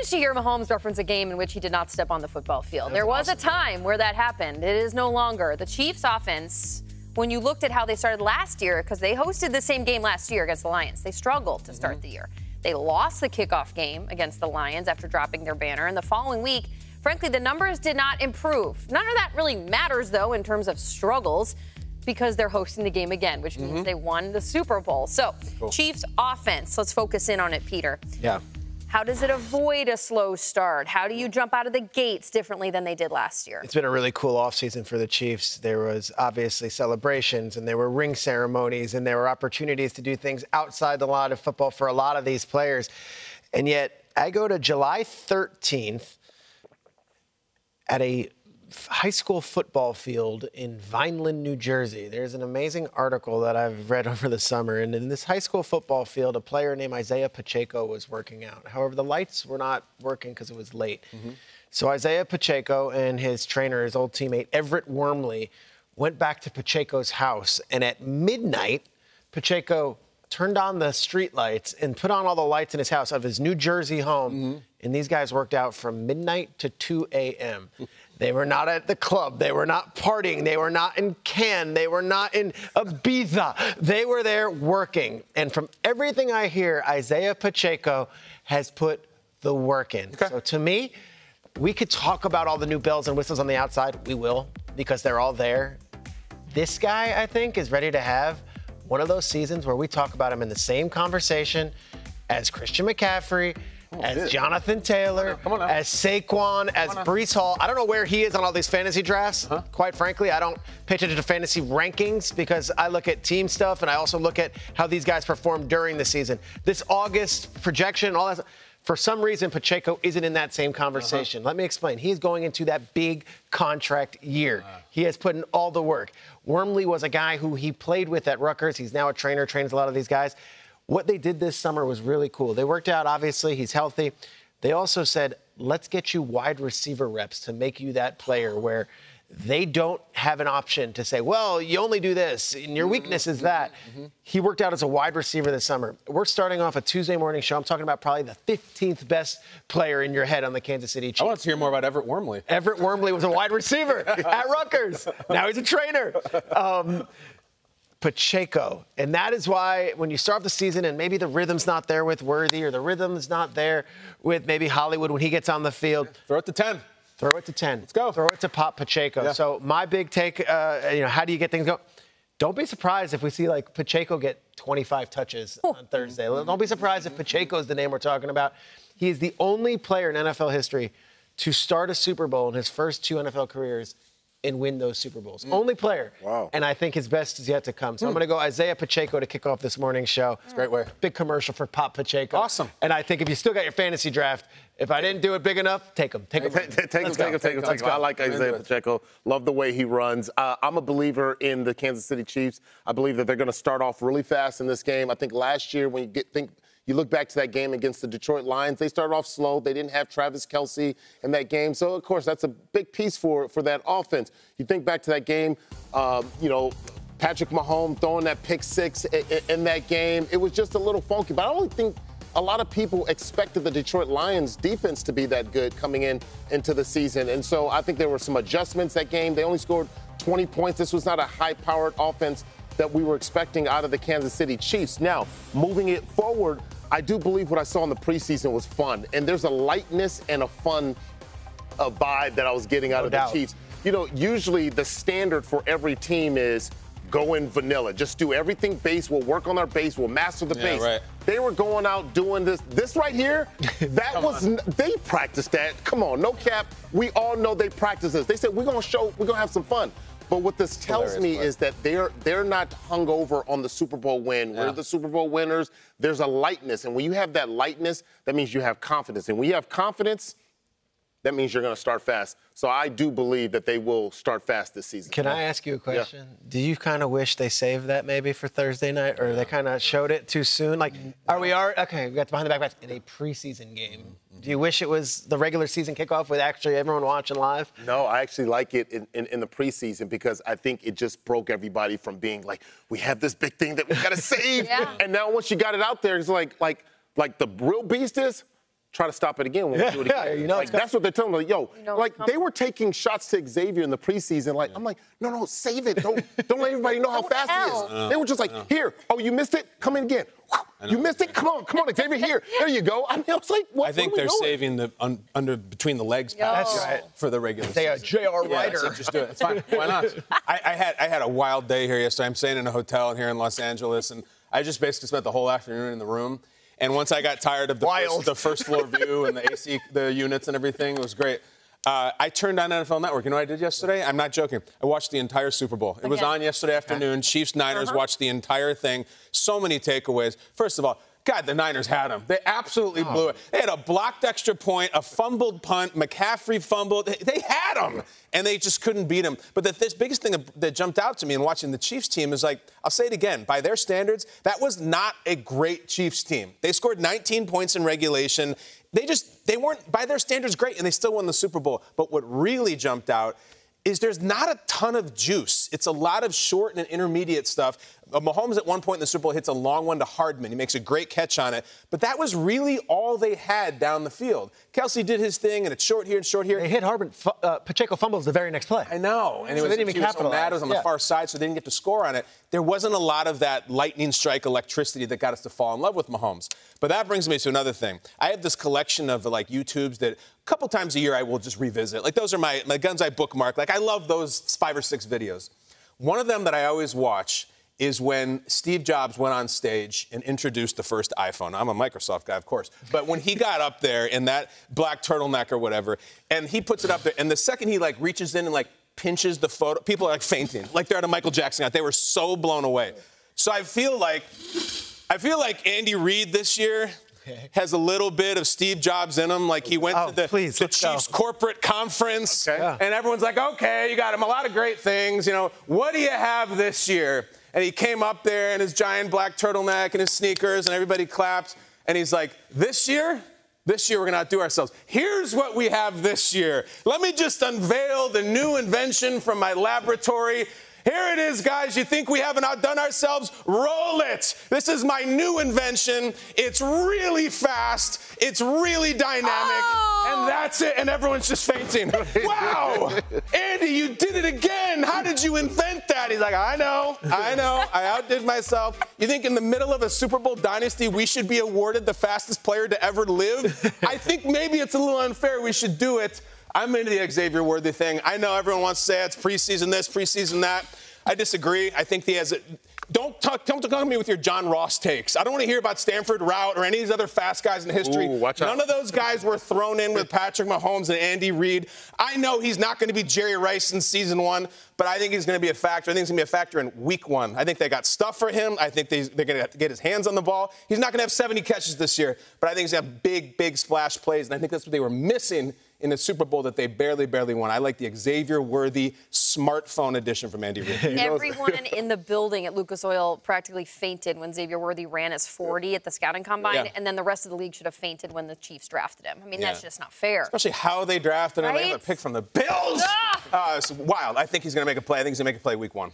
used to hear Mahomes reference a game in which he did not step on the football field. There was a time where that happened. It is no longer. The Chiefs offense, when you looked at how they started last year, because they hosted the same game last year against the Lions, they struggled to start the year. They lost the kickoff game against the Lions after dropping their banner. And the following week, frankly, the numbers did not improve. None of that really matters, though, in terms of struggles, because they're hosting the game again, which means they won the Super Bowl. So, Chiefs offense, let's focus in on it, Peter. Yeah. How does it avoid a slow start? How do you jump out of the gates differently than they did last year? It's been a really cool offseason for the Chiefs. There was obviously celebrations, and there were ring ceremonies, and there were opportunities to do things outside the line of football for a lot of these players. And yet, I go to July 13th at a high school football field in Vineland, New Jersey. There's an amazing article that I've read over the summer. And in this high school football field, a player named Isaiah Pacheco was working out. However, the lights were not working because it was late. So Isaiah Pacheco and his trainer, his old teammate, Everett Wormley, went back to Pacheco's house. And at midnight, Pacheco turned on the street lights and put on all the lights in his house of his New Jersey home. And these guys worked out from midnight to 2 a.m. They were not at the club. They were not partying. They were not in Cannes. They were not in Ibiza. They were there working. And from everything I hear, Isaiah Pacheco has put the work in. So to me, we could talk about all the new bells and whistles on the outside. We will, because they're all there. This guy, I think, is ready to have one of those seasons where we talk about him in the same conversation as Christian McCaffrey, as Jonathan Taylor, as Saquon, as Breece Hall. I don't know where he is on all these fantasy drafts. Quite frankly, I don't pay attention to fantasy rankings because I look at team stuff and I also look at how these guys perform during the season. This August projection, all that. For some reason, Pacheco isn't in that same conversation. Let me explain. He's going into that big contract year. He has put in all the work. Wormley was a guy who he played with at Rutgers. He's now a trainer, trains a lot of these guys. What they did this summer was really cool. They worked out, obviously. He's healthy. They also said, let's get you wide receiver reps to make you that player where they don't have an option to say, well, you only do this, and your weakness is that. He worked out as a wide receiver this summer. We're starting off a Tuesday morning show. I'm talking about probably the 15th best player in your head on the Kansas City Chiefs. I want to hear more about Everett Wormley. Everett Wormley was a wide receiver at Rutgers. Now he's a trainer. Pacheco. And that is why when you start the season and maybe the rhythm's not there with Worthy or the rhythm's not there with maybe Hollywood when he gets on the field. Throw it to 10. Throw it to 10. Let's go. Throw it to Pop Pacheco. So my big take, how do you get things going? Don't be surprised if we see like Pacheco get 25 touches on Thursday. Don't be surprised if Pacheco is the name we're talking about. He is the only player in NFL history to start a Super Bowl in his first 2 NFL careers and win those Super Bowls. Only player. Wow. And I think his best is yet to come. So I'm going to go Isaiah Pacheco to kick off this morning's show. It's a great way. Big commercial for Pop Pacheco. Awesome. And I think if you still got your fantasy draft, if I didn't do it big enough, take him. Take him. I like Isaiah Pacheco. Love the way he runs. I'm a believer in the Kansas City Chiefs. I believe that they're going to start off really fast in this game. I think last year when you look back to that game against the Detroit Lions, they started off slow. They didn't have Travis Kelce in that game. So, of course, that's a big piece for that offense. You think back to that game, Patrick Mahomes throwing that pick 6 in that game. It was just a little funky. But I don't think a lot of people expected the Detroit Lions defense to be that good coming into the season. And so I think there were some adjustments that game. They only scored 20 points. This was not a high-powered offense that we were expecting out of the Kansas City Chiefs. Now, moving it forward, I do believe what I saw in the preseason was fun. And there's a lightness and a fun vibe that I was getting out of the Chiefs. You know, usually the standard for every team is go in vanilla. Just do everything base. We'll work on our base. We'll master the base. Right. They were going out doing this. This right here, they practiced that. Come on, no cap. We all know they practiced this. They said, we're going to have some fun. But what this tells me is that they're not hung over on the Super Bowl win. We're the Super Bowl winners. There's a lightness. And when you have that lightness, that means you have confidence. And when you have confidence, that means you're going to start fast. So I do believe that they will start fast this season. Can I ask you a question? Yeah. Do you kind of wish they saved that maybe for Thursday night, or they kind of showed it too soon? Like, we got the behind the back match in a preseason game. Do you wish it was the regular season kickoff with actually everyone watching live? No, I actually like it in the preseason because I think it just broke everybody from being like, we have this big thing that we got to save. And now once you got it out there, it's like the real beast is try to stop it again when we do it again. Like, that's what they're telling me. Yo, like, they were taking shots to Xavier in the preseason. Like, I'm like, no, save it. Don't let everybody know how fast he is. They were just like, here, oh, you missed it? Come in again. You missed it? Come on, Xavier, here. There you go. I mean, I was like, what? I think they're saving the between the legs pass for the regular season. They are J.R. Ryder. So just do it. It's fine. Why not? I had a wild day here yesterday. I'm staying in a hotel here in Los Angeles, and I just basically spent the whole afternoon in the room. And once I got tired of the first floor view and the AC, the units and everything, it was great. I turned on NFL Network. You know what I did yesterday? I'm not joking. I watched the entire Super Bowl. It was on yesterday afternoon. Chiefs-Niners, watched the entire thing. So many takeaways. First of all, God, the Niners had them. They absolutely blew it. They had a blocked extra point, a fumbled punt, McCaffrey fumbled. They had them, and they just couldn't beat them. But the biggest thing that jumped out to me in watching the Chiefs team is, like, I'll say it again, by their standards, that was not a great Chiefs team. They scored 19 points in regulation. They weren't, by their standards, great, and they still won the Super Bowl. But what really jumped out is there's not a ton of juice. It's a lot of short and intermediate stuff. Mahomes at one point in the Super Bowl hits a long one to Hardman. He makes a great catch on it. But that was really all they had down the field. Kelsey did his thing, and it's short here and short here. They hit Hardman. Pacheco fumbles the very next play. I know. And so they didn't even capitalize. It was on the far side, so they didn't get to score on it. There wasn't a lot of that lightning strike electricity that got us to fall in love with Mahomes. But that brings me to another thing. I have this collection of, like, YouTubes that a couple times a year I will just revisit. Like, those are my guns I bookmark. Like, I love those 5 or 6 videos. One of them that I always watch is when Steve Jobs went on stage and introduced the first iPhone. I'm a Microsoft guy, of course. But when he got up there in that black turtleneck or whatever, and he puts it up there, and the second he, like, reaches in and, like, pinches the photo, people are, like, fainting. Like they're at a Michael Jackson concert. They were so blown away. So I feel like Andy Reid this year has a little bit of Steve Jobs in him. Like, he went to the Chiefs corporate conference, and everyone's like, okay, you got him a lot of great things. You know, what do you have this year? And he came up there in his giant black turtleneck and his sneakers, and everybody clapped. And he's like, this year we're going to outdo ourselves. Here's what we have this year. Let me just unveil the new invention from my laboratory. Here it is, guys. You think we haven't outdone ourselves? Roll it. This is my new invention. It's really fast. It's really dynamic. And that's it. And everyone's just fainting. Wow. Andy, you did it again. How did you invent that? He's like, I know. I outdid myself. You think in the middle of a Super Bowl dynasty, we should be awarded the fastest player to ever live? I think maybe it's a little unfair. We should do it. I'm into the Xavier Worthy thing. I know everyone wants to say it's preseason this, preseason that. I disagree. I think he has it. Don't talk to me with your John Ross takes. I don't want to hear about Stanford Route or any of these other fast guys in history. Ooh, watch out. None of those guys were thrown in with Patrick Mahomes and Andy Reid. I know he's not going to be Jerry Rice in season 1, but I think he's going to be a factor. I think he's going to be a factor in week 1. I think they got stuff for him. I think they're going to get his hands on the ball. He's not going to have 70 catches this year, but I think he's going to have big, big splash plays, and I think that's what they were missing in the Super Bowl that they barely won. I like the Xavier-worthy smartphone edition from Andy Reid. Everyone in the building at Lucas Oil practically fainted when Xavier Worthy ran his 40 at the scouting combine, and then the rest of the league should have fainted when the Chiefs drafted him. I mean, that's just not fair. Especially how they drafted him. They have a pick from the Bills. It's wild. I think he's going to make a play. I think he's going to make a play week 1.